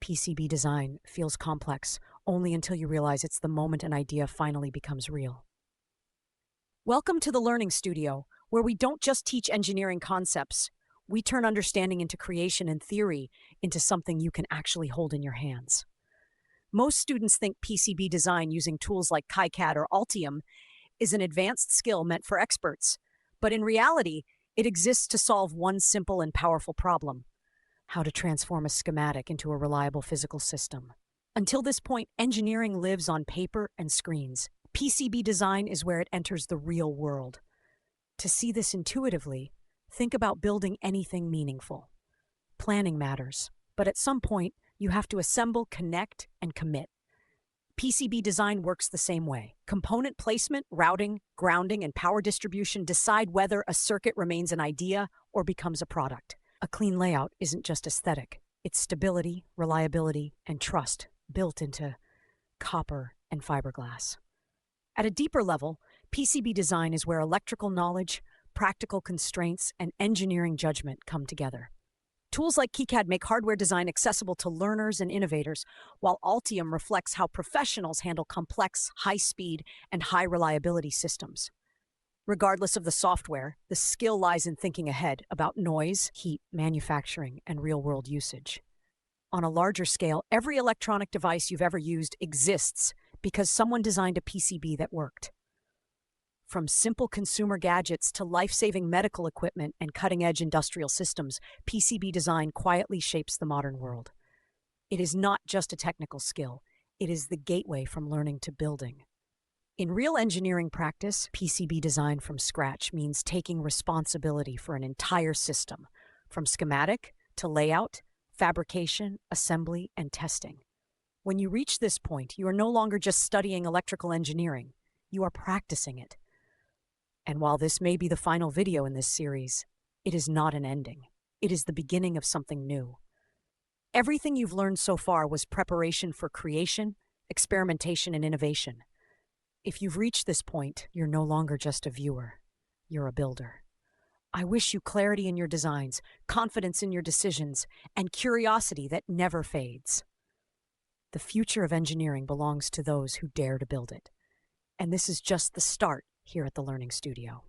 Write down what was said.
PCB design feels complex only until you realize it's the moment an idea finally becomes real. Welcome to the Learning Studio, where we don't just teach engineering concepts. We turn understanding into creation and theory into something you can actually hold in your hands. Most students think PCB design using tools like KiCad or Altium is an advanced skill meant for experts, but in reality, it exists to solve one simple and powerful problem: how to transform a schematic into a reliable physical system. Until this point, engineering lives on paper and screens. PCB design is where it enters the real world. To see this intuitively, think about building anything meaningful. Planning matters, but at some point, you have to assemble, connect, and commit. PCB design works the same way. Component placement, routing, grounding, and power distribution decide whether a circuit remains an idea or becomes a product. A clean layout isn't just aesthetic. It's stability, reliability, and trust built into copper and fiberglass. At a deeper level, PCB design is where electrical knowledge, practical constraints, and engineering judgment come together. Tools like KiCad make hardware design accessible to learners and innovators, while Altium reflects how professionals handle complex, high-speed, and high-reliability systems. Regardless of the software, the skill lies in thinking ahead about noise, heat, manufacturing, and real-world usage. On a larger scale, every electronic device you've ever used exists because someone designed a PCB that worked. From simple consumer gadgets to life-saving medical equipment and cutting-edge industrial systems, PCB design quietly shapes the modern world. It is not just a technical skill, it is the gateway from learning to building. In real engineering practice, PCB design from scratch means taking responsibility for an entire system, from schematic to layout, fabrication, assembly, and testing. When you reach this point, you are no longer just studying electrical engineering, you are practicing it. And while this may be the final video in this series, it is not an ending. It is the beginning of something new. Everything you've learned so far was preparation for creation, experimentation, and innovation. If you've reached this point, you're no longer just a viewer. You're a builder. I wish you clarity in your designs, confidence in your decisions, and curiosity that never fades. The future of engineering belongs to those who dare to build it. And this is just the start here at the Learning Studio.